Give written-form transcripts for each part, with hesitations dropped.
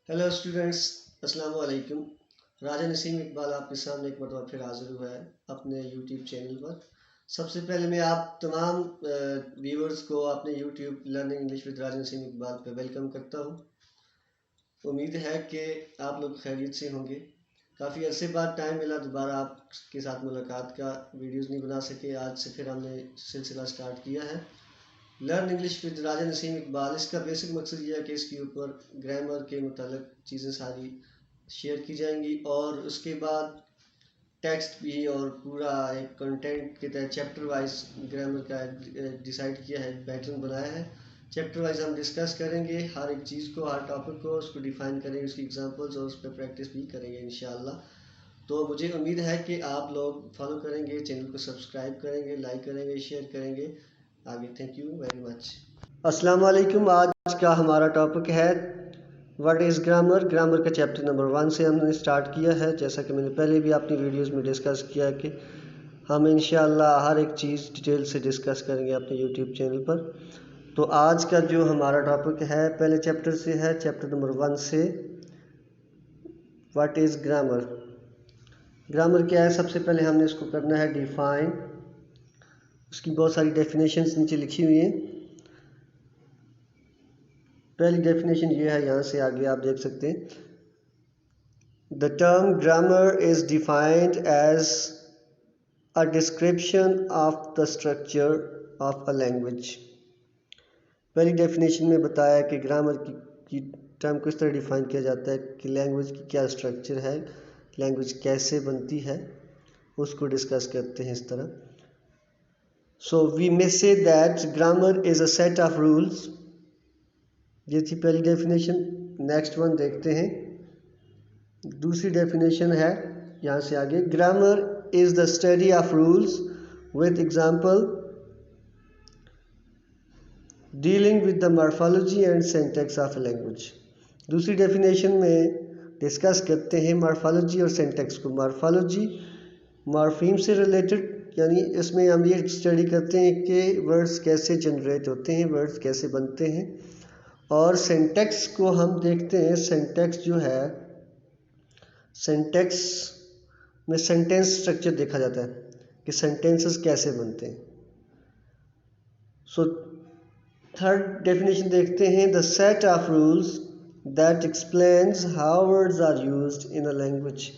Hello students, अस्सलाम वालेकुम। राजा नसीम इकबाल आपके सामने एक मरतबा फिर हाजिर हुआ है अपने यूट्यूब चैनल पर। सबसे पहले मैं आप तमाम व्यूअर्स को अपने यूट्यूब लर्निंग इंग्लिश विद राजा नसीम इकबाल पे वेलकम करता हूँ। उम्मीद है कि आप लोग खैरियत से होंगे। काफ़ी अरसे बाद टाइम मिला, दोबारा आपके साथ मुलाकात का। वीडियोज़ नहीं बना सके, आज से फिर हमने सिलसिला स्टार्ट किया है लर्न इंग्लिश विद राजा नसीम इकबाल। इसका बेसिक मकसद यह है कि इसके ऊपर ग्रामर के मुतालिक चीज़ें सारी शेयर की जाएंगी और उसके बाद टेक्स्ट भी और पूरा एक कंटेंट के तहत चैप्टर वाइज ग्रामर का डिसाइड किया है, पैटर्न बनाया है। चैप्टर वाइज हम डिस्कस करेंगे हर एक चीज़ को, हर टॉपिक को, उसको डिफाइन करेंगे, उसकी एग्जांपल्स और उस पर प्रैक्टिस भी करेंगे इंशाल्लाह। तो मुझे उम्मीद है कि आप लोग फॉलो करेंगे, चैनल को सब्सक्राइब करेंगे, लाइक करेंगे, शेयर करेंगे आगे। Thank you very much. अस्सलाम वालेकुम। आज का हमारा टॉपिक है व्हाट इज़ ग्रामर। ग्रामर का चैप्टर नंबर 1 से हमने स्टार्ट किया है। जैसा कि मैंने पहले भी अपनी वीडियोस में डिस्कस किया कि हम इंशाल्लाह हर एक चीज़ डिटेल से डिस्कस करेंगे अपने यूट्यूब चैनल पर। तो आज का जो हमारा टॉपिक है पहले चैप्टर से है, चैप्टर नंबर 1 से, व्हाट इज़ ग्रामर। ग्रामर क्या है? सबसे पहले हमने इसको करना है डिफाइन। उसकी बहुत सारी डेफिनेशंस नीचे लिखी हुई हैं। पहली डेफिनेशन ये है, यहाँ से आगे आप देख सकते हैं। The term grammar is defined as a description of the structure of a language. पहली डेफिनेशन में बताया कि ग्रामर की टर्म को इस तरह डिफाइन किया जाता है कि लैंग्वेज की क्या स्ट्रक्चर है, लैंग्वेज कैसे बनती है, उसको डिस्कस करते हैं इस तरह। सो we may say that grammar is a set of rules. ये थी पहली डेफिनेशन। नेक्स्ट वन देखते हैं। दूसरी डेफिनेशन है यहाँ से आगे, grammar is the study of rules with example dealing with the morphology and syntax of a language. दूसरी डेफिनेशन में डिस्कस करते हैं मॉर्फोलॉजी और सिंटैक्स को। मॉर्फोलॉजी मॉर्फीम से रिलेटेड, यानी इसमें हम ये स्टडी करते हैं कि वर्ड्स कैसे जनरेट होते हैं, वर्ड्स कैसे बनते हैं। और सिंटैक्स को हम देखते हैं। सिंटैक्स जो है, सिंटैक्स में सेंटेंस स्ट्रक्चर देखा जाता है कि सेंटेंसेस कैसे बनते हैं। सो थर्ड डेफिनेशन देखते हैं, the set of rules that explains how words are used in a language.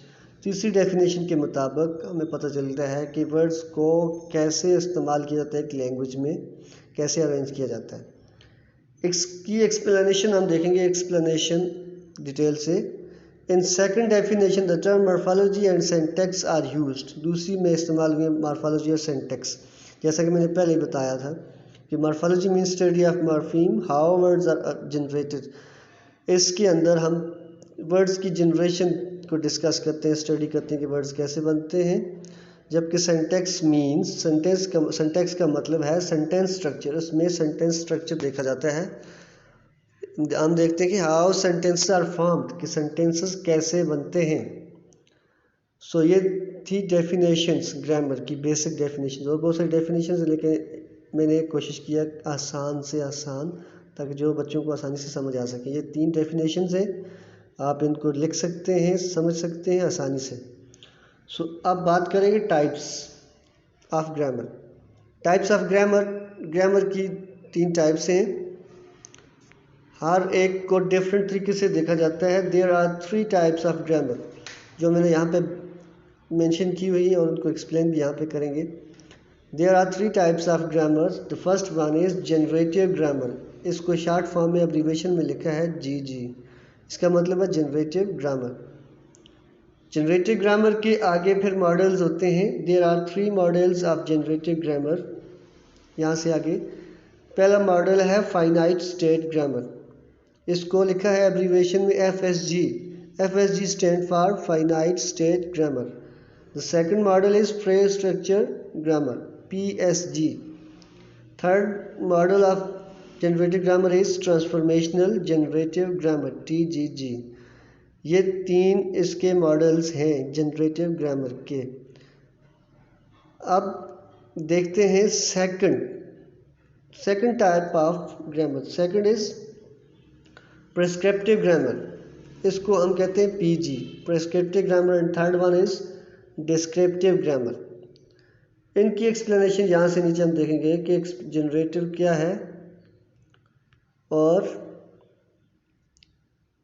तीसरी डेफिनेशन के मुताबिक हमें पता चलता है कि वर्ड्स को कैसे इस्तेमाल किया जाता है एक लैंग्वेज में, कैसे अरेंज किया जाता है। इसकी एक्सप्लेनेशन हम देखेंगे, एक्सप्लेनेशन डिटेल से। In second definition the term morphology and syntax are used. दूसरी में इस्तेमाल हुए मॉर्फोलॉजी और सिंटैक्स। जैसा कि मैंने पहले ही बताया था कि morphology means study of morpheme, how words are generated. इसके अंदर हम वर्ड्स की जनरेशन को डिस्कस करते हैं, स्टडी करते हैं कि वर्ड्स कैसे बनते हैं। जबकि सिंटैक्स मीन्स, सिंटैक्स का मतलब है सेंटेंस स्ट्रक्चर। उसमें सेंटेंस स्ट्रक्चर देखा जाता है। हम देखते हैं कि हाउ सेंटेंसेस आर फॉर्म्ड, कि सेंटेंसेस कैसे बनते हैं। सो ये थी डेफिनेशंस ग्रामर की, बेसिक डेफिनेशंस। और बहुत सारी डेफिनेशंस, लेकिन मैंने कोशिश किया आसान से आसान, ताकि जो बच्चों को आसानी से समझ आ सके। ये 3 डेफिनेशंस हैं, आप इनको लिख सकते हैं, समझ सकते हैं आसानी से। सो अब बात करेंगे types of grammar. Types of grammar, grammar की 3 टाइप्स हैं। हर एक को डिफरेंट तरीके से देखा जाता है। There are 3 types of grammar, जो मैंने यहाँ पे मेंशन की हुई है और उनको एक्सप्लेन भी यहाँ पे करेंगे। There are 3 types of grammar. The first one is generative grammar. इसको शॉर्ट फॉर्म में एब्रीविएशन में लिखा है GG। इसका मतलब है जनरेटिव ग्रामर। जनरेटिव ग्रामर के आगे फिर मॉडल्स होते हैं। There are 3 models of generative grammar. यहाँ से आगे पहला मॉडल है फाइनाइट स्टेट ग्रामर। इसको लिखा है एब्रीविएशन में FSG। FSG stand for finite state grammar. The second model is phrase structure grammar, PSG। Third model of generative grammar is transformational generative grammar, TGG। ये 3 इसके मॉडल्स हैं generative grammar के। अब देखते हैं second type of grammar. Second is prescriptive grammar. इसको हम कहते हैं PG, prescriptive grammar, and third one is descriptive grammar. इनकी एक्सप्लेनेशन यहाँ से नीचे हम देखेंगे कि जनरेटिव क्या है और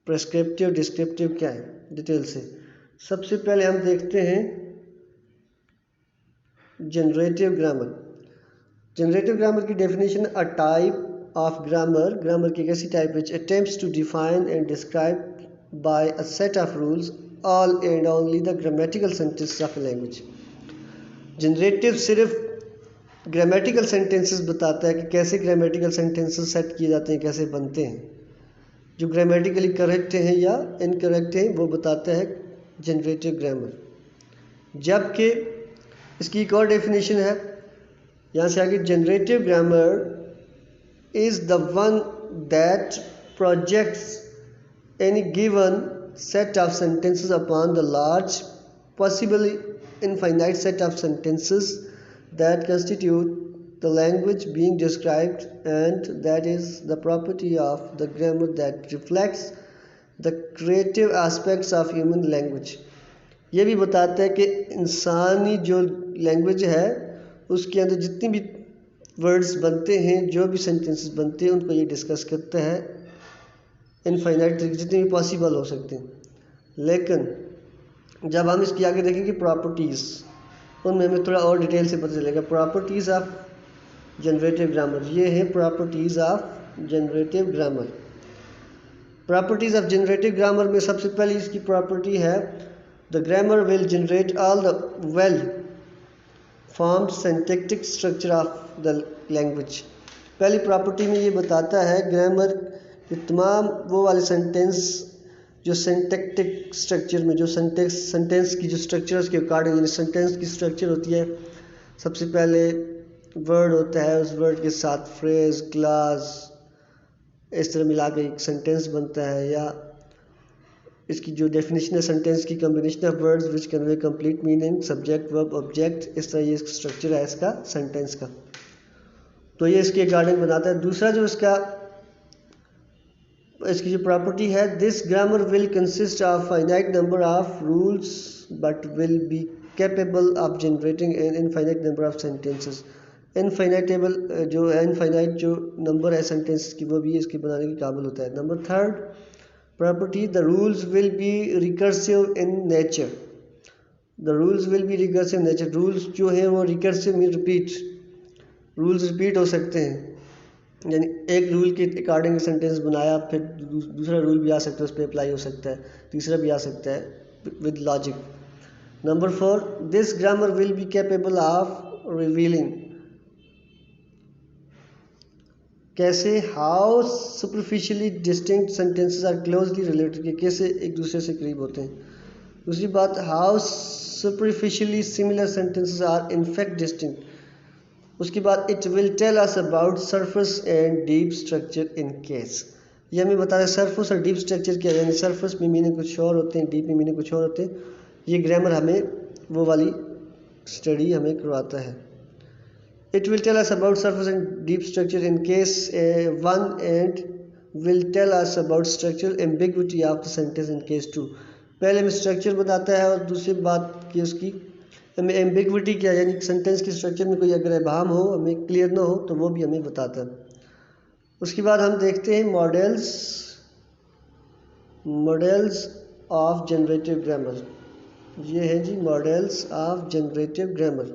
प्रेस्क्रिप्टिव डिस्क्रिप्टिव क्या है डिटेल से। सबसे पहले हम देखते हैं जनरेटिव ग्रामर। जनरेटिव ग्रामर की definition, a type of grammar, grammar की एक ऐसी type which attempts to define and describe by a set of rules all and only the grammatical sentences of a language. Generative सिर्फ grammatical sentences बताता है कि कैसे grammatical sentences set किए जाते हैं, कैसे बनते हैं, जो ग्रामेटिकली करेक्ट हैं या इनकरेक्ट हैं वो बताता है जनरेटिव ग्रामर। जबकि इसकी एक और डेफिनेशन है यहाँ से आगे, generative grammar is the one that projects any given set of sentences upon the large possibly infinite set of sentences that constitute the language being described, and that is the property of the grammar that reflects the creative aspects of human language। ये भी बताता है कि इंसानी जो language है उसके अंदर जितनी भी वर्ड्स बनते हैं, जो भी सेंटेंसेस बनते हैं, उनको ये डिस्कस करता है इनफाइनाइट तरीके जितने भी पॉसिबल हो सकते हैं। लेकिन जब हम इसकी आगे देखेंगे प्रॉपर्टीज़, उनमें हमें थोड़ा और डिटेल से पता चलेगा। प्रॉपर्टीज़ ऑफ जनरेटिव ग्रामर, ये है properties of generative grammar. Properties of generative grammar में सबसे पहली इसकी प्रॉपर्टी है, the grammar will generate all the well formed syntactic structure of the language. पहली प्रॉपर्टी में ये बताता है ग्रामर के तमाम वो वाले सेंटेंस जो सिंटैक्टिक स्ट्रक्चर में, जो सेंटेंस की जो स्ट्रक्चर उसके अकॉर्डिंग, यानी सेंटेंस की स्ट्रक्चर होती है, सबसे पहले वर्ड होता है, उस वर्ड के साथ फ्रेज, क्लास, इस तरह मिला के एक सेंटेंस बनता है। या इसकी जो डेफिनेशन है सेंटेंस की, combination of words which convey complete meaning, subject verb object, इस तरह ये स्ट्रक्चर है इसका सेंटेंस का, तो ये इसके अकॉर्डिंग बनाता है। दूसरा जो इसकी जो प्रॉपर्टी है, this grammar will consist of finite number of rules but will be capable of generating an infinite number of sentences. इनफाइनाइटेबल जो है, इनफाइनाइट जो नंबर है सेंटेंस की, वो भी इसके बनाने के काबिल होता है। Number third property, the rules will be recursive in nature. The rules will be recursive nature, rules जो है वो recursive mean repeat, rules repeat हो सकते हैं, यानी एक रूल के अकॉर्डिंग सेंटेंस बनाया, फिर दूसरा रूल भी आ सकता है, उस पर अप्लाई हो सकता है, तीसरा भी आ सकता है with logic. Number four, this grammar will be capable of revealing, कैसे, how superficially distinct sentences are closely related, कैसे एक दूसरे से करीब होते हैं। दूसरी बात, how superficially similar sentences are in fact distinct. उसके बाद, it will tell us about surface and deep structure in case, ये हमें बताता है सरफेस और डीप स्ट्रक्चर क्या है, यानी सरफेस में मीनिंग कुछ और होते हैं, डीप में मीनिंग कुछ और होते हैं। ये ग्रामर हमें वो वाली स्टडी हमें करवाता है। It will tell us about surface and deep structure in case one and will tell us about structural ambiguity of the sentence in case two. पहले हमें स्ट्रक्चर बताता है और दूसरी बात की उसकी हमें एम्बिग्विटी क्या, यानी सेंटेंस के स्ट्रक्चर में कोई अगर इबाहम हो, हमें क्लियर ना हो, तो वो भी हमें बताता है। उसके बाद हम देखते हैं मॉडल्स ऑफ जनरेटिव ग्रामर। ये है जी मॉडल्स ऑफ जनरेटिव ग्रामर।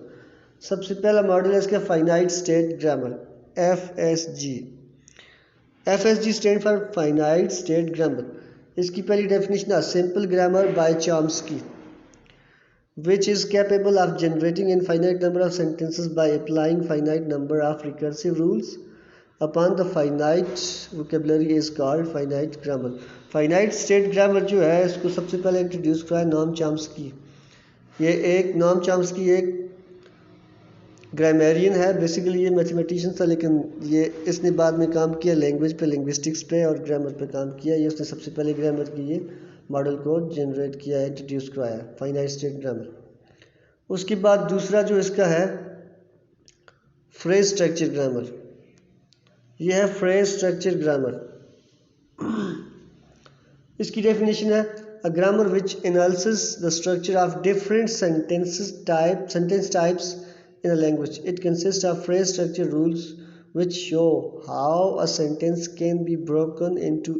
सबसे पहला मॉडल है इसका finite state grammar, FSG। FSG stand for finite state grammar. इसकी पहली डेफिनेशन है, simple grammar bye Chomsky which is capable of generating infinite number of sentences by applying finite number of recursive rules upon the finite vocabulary is called finite grammar। finite state grammar जो है इसको सबसे पहले introduce किया Noam Chomsky. Noam Chomsky एक grammarian है, basically ये mathematician था, लेकिन ये इसने बाद में काम किया लैंग्वेज पे, लिंग्विस्टिक्स पे और ग्रामर पे काम किया। ये उसने सबसे पहले ग्रामर की ये मॉडल को जनरेट किया, इंट्रोड्यूस कराया, फाइनाइट स्टेट ग्रामर। उसके बाद दूसरा जो इसका है फ्रेज स्ट्रक्चर ग्रामर। ये है फ्रेज स्ट्रक्चर ग्रामर। इसकी डेफिनेशन है a grammar which analyzes the structure of different sentence types in a language. It consists of phrase structure rules which show how a sentence can be broken into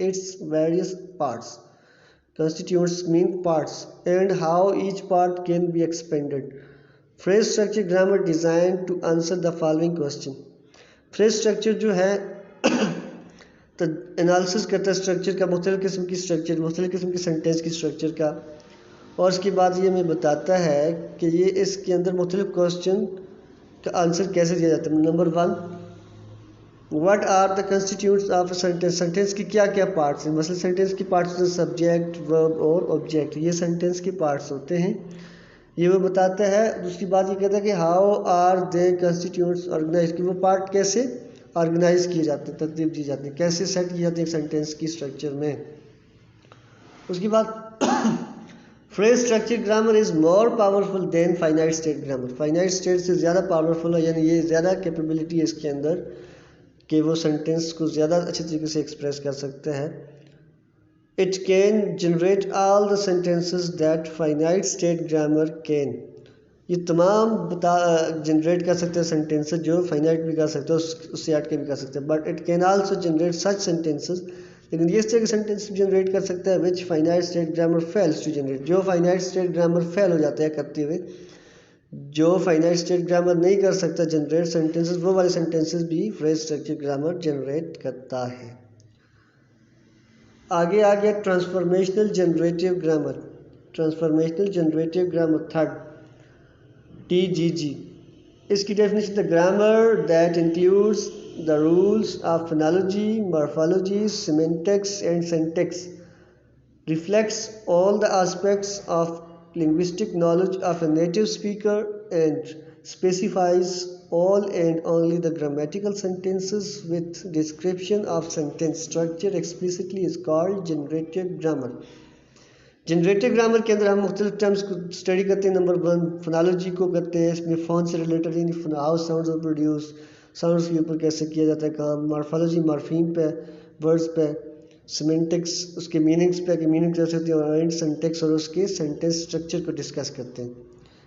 its various parts, constituents, mean parts, and how each part can be expanded. Phrase structure grammar designed to answer the following question. Phrase structure जो है तो analysis करता है structure का, मुख्तलिफ़ किस्म की structure, मुख्तलिफ़ किस्म की सेंटेंस की स्ट्रक्चर का, और उसके बाद ये हमें बताता है कि ये इसके अंदर मुख्तलिफ़ क्वेश्चन का आंसर कैसे दिया जाता है। Number 1, what are the constitutes of sentence, sentence की क्या क्या पार्ट्स हैं। मतलब सेंटेंस की पार्ट्स हैं सब्जेक्ट, वर्ब और ऑब्जेक्ट, ये सेंटेंस के पार्ट्स होते हैं, ये वो बताता है। दूसरी बात ये कहता है कि how are they constitutes organise, कि वो पार्ट कैसे ऑर्गेनाइज किए जाते हैं, तरतीब दी जाती है, कैसे सेट किए जाते हैं एक सेंटेंस की स्ट्रक्चर में। उसके बाद phrase structure grammar is more powerful than finite state grammar, finite state से ज़्यादा पावरफुल है, यानी ये ज़्यादा कैपेबिलिटी है इसके अंदर कि वो सेंटेंस को ज़्यादा अच्छे तरीके से एक्सप्रेस कर सकते हैं। It can generate all the sentences that finite state grammar can, ये तमाम जनरेट कर सकते हैं सेंटेंसेस जो फाइनाइट भी कर सकते हैं, उससे हट के भी कर सकते हैं। But it can also generate such sentences, लेकिन ये इस तरह के सेंटेंस जनरेट कर सकता है which finite state grammar fails to generate, जो फाइनाइट स्टेट ग्रामर फेल हो जाता है करते हुए, जो फाइनाइट स्टेट ग्रामर नहीं कर सकता जनरेट सेंटेंसेस, वो वाले सेंटेंसेस भी फ्रेज स्ट्रक्चर ग्रामर जनरेट करता है। आगे आ गया transformational generative grammar, transformational generative grammar third, TGG। इसकी definition, the grammar that includes the rules of phonology, morphology, semantics and syntax, reflects all the aspects of linguistic knowledge of a native speaker and specifies all and only the grammatical sentences with description of sentence structure explicitly is called generative grammar। Generative grammar के अंदर हम मुख्तलिफ terms को study करते हैं। Number 1 phonology को करते हैं, इसमें फ़ोन से रिलेटेड, यानी how sounds are produce, sounds के ऊपर कैसे किया जाता है काम, मॉर्फोलॉजी मॉर्फीम पे, वर्ड्स पे, सिमेंटिक्स उसके मीनिंग्स पे कि मीनिंग कैसे होती है, और सिंटैक्स और उसके सेंटेंस स्ट्रक्चर को डिस्कस करते हैं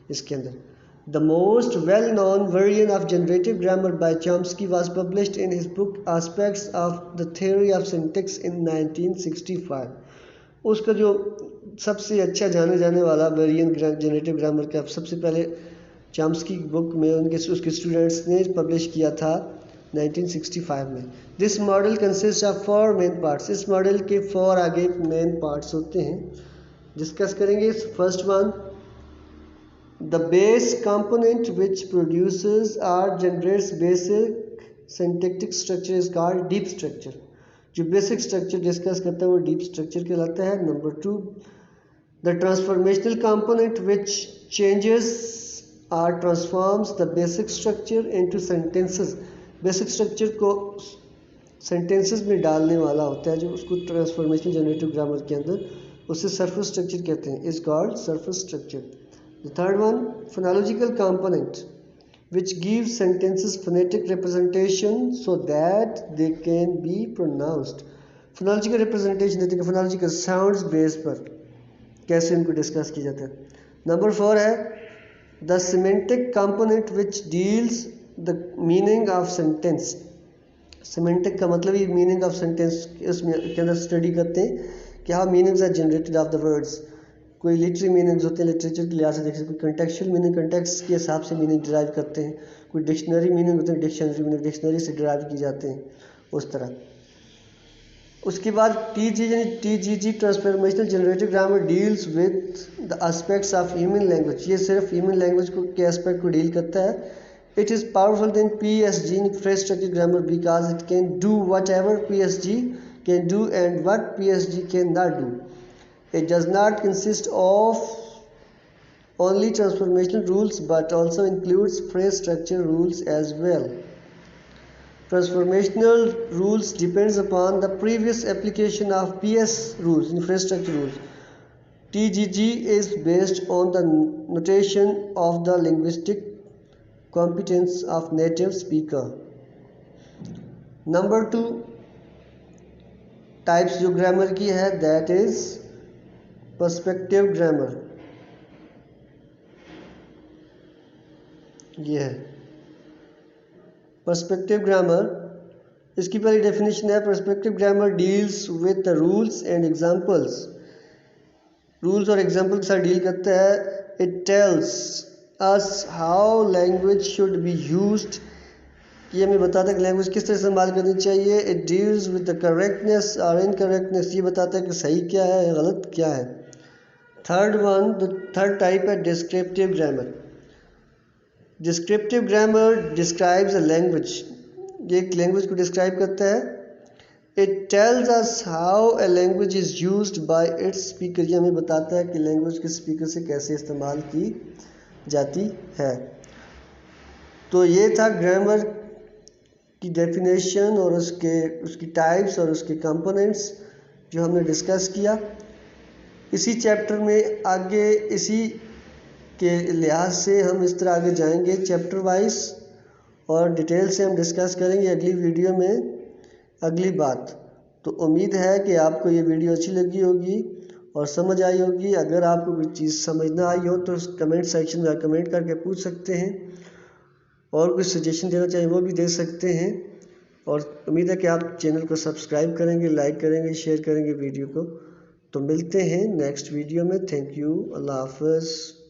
इसके अंदर। The most well-known variant of generative grammar by Chomsky was published in his book Aspects of the Theory of Syntax in 1965। उसका जो सबसे अच्छा जाने जाने वाला वेरिएंट जनरेटिव ग्रामर का सबसे पहले चॉम्स्की की बुक में उसके स्टूडेंट्स ने पब्लिश किया था 1965 में। This model consist of 4 main parts, इस मॉडल के 4 आगे मेन पार्ट्स होते हैं, डिस्कस करेंगे। First one, the base component which produces और generates basic syntactic structure is called deep structure, जो बेसिक स्ट्रक्चर डिस्कस करता है वो डीप स्ट्रक्चर कहलाता है। Number 2, the transformational component which changes और transforms the basic structure into sentences, basic structure को sentences में डालने वाला होता है, जो उसको ट्रांसफॉर्मेशनल जनरेटिव ग्रामर के अंदर उसे सरफेस स्ट्रक्चर कहते हैं, is called surface structure. The third one, phonological component which gives sentences phonetic representation so that they can be pronounced, phonological representation देते हैं, phonological sounds बेस पर कैसे इनको डिस्कस किया जाता है। नंबर 4 है the semantic component which deals the meaning of sentence, semantic का मतलब ये meaning of sentence इसमें के अंदर स्टडी करते हैं कि how meanings are generated of the words, कोई लिटरेरी मीनिंग्स होते हैं, लिटरेचर के लिहाज से देख सकते, कोई कंटेक्चुअल मीनिंग कंटेक्स्ट के हिसाब से मीनिंग डिराइव करते हैं, कोई डिक्शनरी मीनिंग होते हैं, डिक्शनरी मीनिंग डिक्शनरी से डिराइव की जाते हैं, उस तरह। उसके बाद TGG transformational generative grammar deals with the aspects of human language, ये सिर्फ ह्यूमन लैंग्वेज के एस्पेक्ट को डील करता है। It is powerful than PSG phrase structure grammar because it can do what ever PSG can do and what PSG can not do. It does not consist of only transformational rules but also includes phrase structure rules as well. Transformational rules depends upon the previous application of PS rules in phrase structure rules. TGG is based on the notation of the linguistic competence of native speaker. Number 2, types जो grammar की है that is perspective grammar. ये है perspective grammar. इसकी पहली definition है perspective grammar deals with the rules and examples. Rules और example के साथ डील करता है। It tells us how language should be used. ये हमें बताता है कि लैंग्वेज किस तरह इस्तेमाल करनी चाहिए। It deals with the correctness और इनकरेक्टनेस। ये बताता है कि सही क्या है या गलत क्या है। थर्ड टाइप है descriptive grammar. Descriptive grammar describes a language. ये एक लैंग्वेज को डिस्क्राइब करता है। It tells us how a language is used by it's speaker. ये हमें बताता है कि लैंग्वेज के स्पीकर से कैसे इस्तेमाल की जाती है। तो ये था ग्रामर की डेफिनेशन और उसकी टाइप्स और उसके कंपोनेंट्स जो हमने डिस्कस किया। इसी चैप्टर में आगे इसी के लिहाज से हम इस तरह आगे जाएंगे चैप्टर वाइज और डिटेल से हम डिस्कस करेंगे अगली वीडियो में अगली बात। तो उम्मीद है कि आपको ये वीडियो अच्छी लगी होगी और समझ आई होगी। अगर आपको कोई चीज़ समझ ना आई हो तो कमेंट सेक्शन में कमेंट करके पूछ सकते हैं और कुछ सजेशन देना चाहिए वो भी दे सकते हैं। और उम्मीद है कि आप चैनल को सब्सक्राइब करेंगे, लाइक करेंगे, शेयर करेंगे वीडियो को। तो मिलते हैं नेक्स्ट वीडियो में। Thank you. अल्लाह हाफ़िज़।